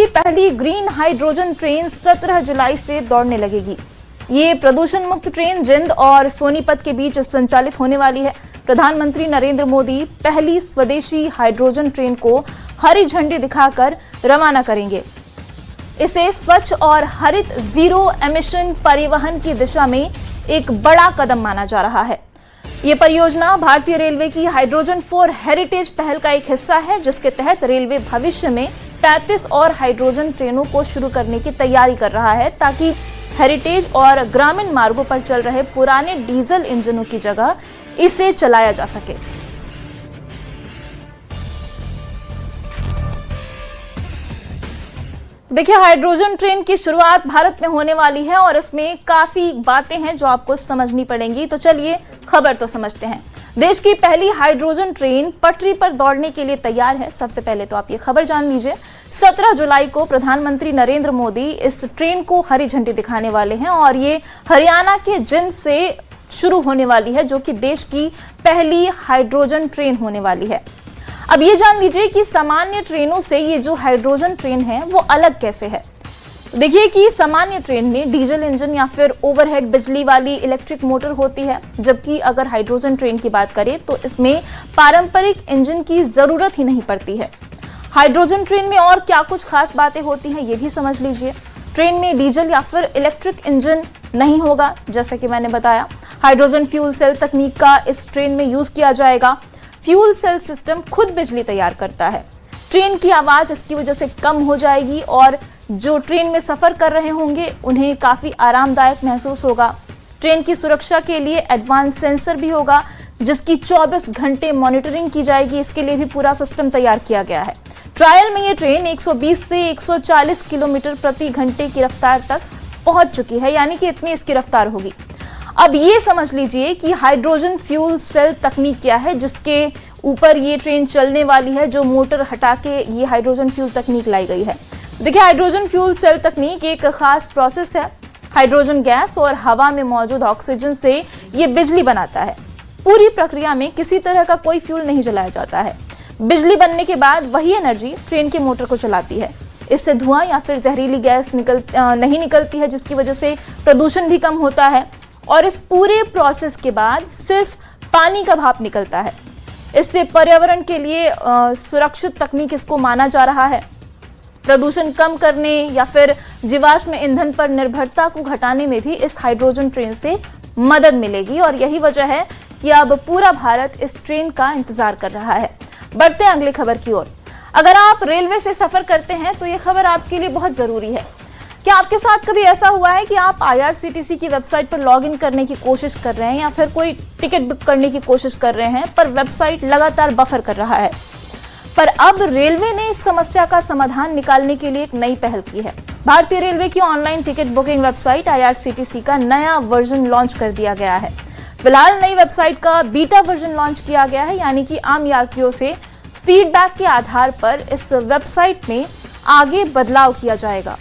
की पहली green hydrogen train 17 जुलाई से दौड़ने लगेगी। ये प्रदूषण मुक्त ट्रेन जिंद और सोनीपत के बीच संचालित होने वाली है। प्रधानमंत्री नरेंद्र मोदी पहली स्वदेशी हाइड्रोजन ट्रेन को हरी झंडी दिखाकर रवाना करेंगे। इसे स्वच्छ और हरित जीरो एमिशन परिवहन की दिशा में एक बड़ा कदम माना जा रहा है। ये परियोजना भारतीय रेलवे की हाइड्रोजन फॉर हेरिटेज पहल का एक हिस्सा है, जिसके तहत रेलवे भविष्य में 35 और हाइड्रोजन ट्रेनों को शुरू करने की तैयारी कर रहा है, ताकि हेरिटेज और ग्रामीण मार्गों पर चल रहे पुराने डीजल इंजनों की जगह इसे चलाया जा सके। देखिए, हाइड्रोजन ट्रेन की शुरुआत भारत में होने वाली है और इसमें काफी बातें हैं जो आपको समझनी पड़ेंगी। तो चलिए खबर तो समझते हैं। देश की पहली हाइड्रोजन ट्रेन पटरी पर दौड़ने के लिए तैयार है। सबसे पहले तो आप ये खबर जान लीजिए। 17 जुलाई को प्रधानमंत्री नरेंद्र मोदी इस ट्रेन को हरी झंडी दिखाने वाले हैं और ये हरियाणा के जिंद से शुरू होने वाली है, जो कि देश की पहली हाइड्रोजन ट्रेन होने वाली है। अब ये जान लीजिए कि सामान्य ट्रेनों से ये जो हाइड्रोजन ट्रेन है वो अलग कैसे है। देखिए कि सामान्य ट्रेन में डीजल इंजन या फिर ओवरहेड बिजली वाली इलेक्ट्रिक मोटर होती है, जबकि अगर हाइड्रोजन ट्रेन की बात करें तो इसमें पारंपरिक इंजन की जरूरत ही नहीं पड़ती है। हाइड्रोजन ट्रेन में और क्या कुछ खास बातें होती हैं ये भी समझ लीजिए। ट्रेन में डीजल या फिर इलेक्ट्रिक इंजन नहीं होगा, जैसा कि मैंने बताया। हाइड्रोजन फ्यूल सेल तकनीक का इस ट्रेन में यूज किया जाएगा। फ्यूल सेल सिस्टम खुद बिजली तैयार करता है। ट्रेन की आवाज इसकी वजह से कम हो जाएगी और जो ट्रेन में सफर कर रहे होंगे उन्हें काफी आरामदायक महसूस होगा। ट्रेन की सुरक्षा के लिए एडवांस सेंसर भी होगा, जिसकी 24 घंटे मॉनिटरिंग की जाएगी। इसके लिए भी पूरा सिस्टम तैयार किया गया है। ट्रायल में ये ट्रेन 120 से 140 किलोमीटर प्रति घंटे की रफ्तार तक पहुंच चुकी है, यानी कि इतनी इसकी रफ्तार होगी। अब ये समझ लीजिए कि हाइड्रोजन फ्यूल सेल तकनीक क्या है, जिसके ऊपर ये ट्रेन चलने वाली है। जो मोटर हटा के ये हाइड्रोजन फ्यूल तकनीक लाई गई है। देखिए, हाइड्रोजन फ्यूल सेल तकनीक एक खास प्रोसेस है। हाइड्रोजन गैस और हवा में मौजूद ऑक्सीजन से ये बिजली बनाता है। पूरी प्रक्रिया में किसी तरह का कोई फ्यूल नहीं जलाया जाता है। बिजली बनने के बाद वही एनर्जी ट्रेन के मोटर को चलाती है। इससे धुआं या फिर जहरीली गैस नहीं निकलती है, जिसकी वजह से प्रदूषण भी कम होता है। और इस पूरे प्रोसेस के बाद सिर्फ पानी का भाप निकलता है। इससे पर्यावरण के लिए सुरक्षित तकनीक इसको माना जा रहा है। प्रदूषण कम करने या फिर जीवाश्म ईंधन पर निर्भरता को घटाने में भी इस हाइड्रोजन ट्रेन से मदद मिलेगी और यही वजह है कि अब पूरा भारत इस ट्रेन का इंतजार कर रहा है। बढ़ते हैं अगली खबर की ओर। अगर आप रेलवे से सफर करते हैं तो ये खबर आपके लिए बहुत जरूरी है। क्या आपके साथ कभी ऐसा हुआ है कि आप IRCTC की वेबसाइट पर लॉगिन करने की कोशिश कर रहे हैं या फिर कोई टिकट बुक करने की कोशिश कर रहे हैं, पर वेबसाइट लगातार बफर कर रहा है? पर अब रेलवे ने इस समस्या का समाधान निकालने के लिए एक नई पहल की है। भारतीय रेलवे की online ticket booking website IRCTC का नया वर्जन लॉन्च कर दिया गया है। फिलहाल नई वेबसाइट का बीटा वर्जन लॉन्च किया गया है, यानी कि आम यात्रियों से फीडबैक के आधार पर इस वेबसाइट में आगे बदलाव किया जाएगा।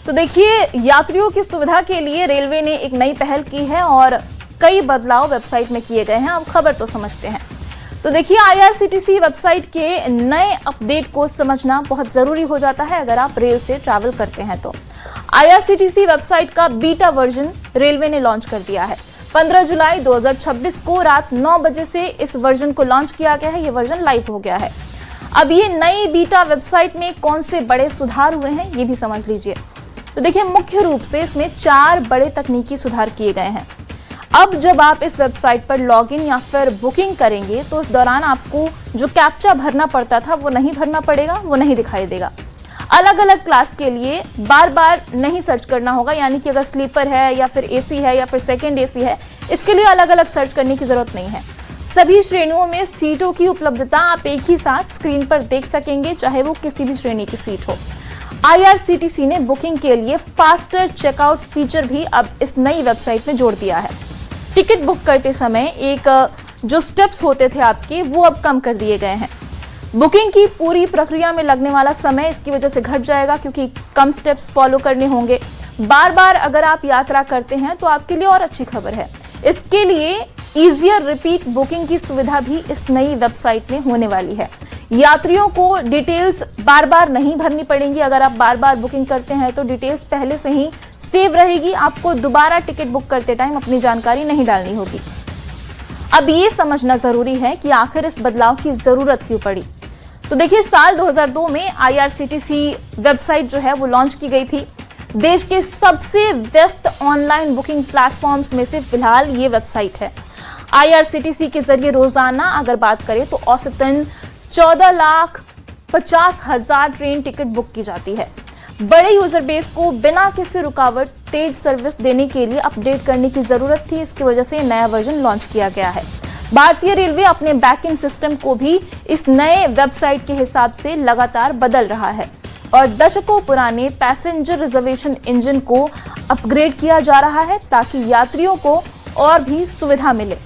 तो देखिए, यात्रियों की सुविधा के लिए रेलवे ने एक नई पहल की है और कई बदलाव वेबसाइट में किए गए हैं। अब खबर तो समझते हैं। तो देखिए, IRCTC वेबसाइट के नए अपडेट को समझना बहुत जरूरी हो जाता है अगर आप रेल से ट्रैवल करते हैं तो। IRCTC वेबसाइट का बीटा वर्जन रेलवे ने लॉन्च कर दिया है। 15 जुलाई 2026 को रात 9 बजे से इस वर्जन को लॉन्च किया गया है। ये वर्जन लाइव हो गया है। अब ये नई बीटा वेबसाइट में कौन से बड़े सुधार हुए हैं ये भी समझ लीजिए। तो देखिए, मुख्य रूप से इसमें 4 बड़े तकनीकी सुधार किए गए हैं। अब जब आप इस वेबसाइट पर लॉगिन या फिर बुकिंग करेंगे तो उस दौरान आपको जो कैप्चा भरना पड़ता था वो नहीं भरना पड़ेगा, वो नहीं दिखाई देगा। अलग अलग क्लास के लिए बार बार नहीं सर्च करना होगा, यानी कि अगर स्लीपर है या फिर AC है या फिर सेकंड AC है, इसके लिए अलग अलग सर्च करने की जरूरत नहीं है। सभी श्रेणियों में सीटों की उपलब्धता आप एक ही साथ स्क्रीन पर देख सकेंगे, चाहे वो किसी भी श्रेणी की सीट हो। IRCTC ने बुकिंग के लिए फास्टर चेकआउट फीचर भी अब इस नई वेबसाइट में जोड़ दिया है। टिकट बुक करते समय एक जो स्टेप्स होते थे आपके, वो अब कम कर दिए गए हैं। बुकिंग की पूरी प्रक्रिया में लगने वाला समय इसकी वजह से घट जाएगा, क्योंकि कम स्टेप्स फॉलो करने होंगे। बार बार अगर आप यात्रा करते हैं तो आपके लिए और अच्छी खबर है। इसके लिए ईजियर रिपीट बुकिंग की सुविधा भी इस नई वेबसाइट में होने वाली है। यात्रियों को डिटेल्स बार बार नहीं भरनी पड़ेंगी। अगर आप बार बार बुकिंग करते हैं तो डिटेल्स पहले से ही सेव रहेगी, आपको दोबारा टिकट बुक करते टाइम अपनी जानकारी नहीं डालनी होगी। अब ये समझना जरूरी है कि आखिर इस बदलाव की जरूरत क्यों पड़ी। तो देखिए, साल 2002 में IRCTC वेबसाइट जो है वो लॉन्च की गई थी। देश के सबसे व्यस्त ऑनलाइन बुकिंग प्लेटफॉर्म्स में से फिलहाल ये वेबसाइट है। IRCTC के जरिए रोजाना अगर बात करें तो औसतन 14,50,000 ट्रेन टिकट बुक की जाती है। बड़े यूजर बेस को बिना किसी रुकावट तेज सर्विस देने के लिए अपडेट करने की जरूरत थी। इसकी वजह से नया वर्जन लॉन्च किया गया है। भारतीय रेलवे अपने बैकएंड सिस्टम को भी इस नए वेबसाइट के हिसाब से लगातार बदल रहा है और दशकों पुराने पैसेंजर रिजर्वेशन इंजन को अपग्रेड किया जा रहा है ताकि यात्रियों को और भी सुविधा मिले।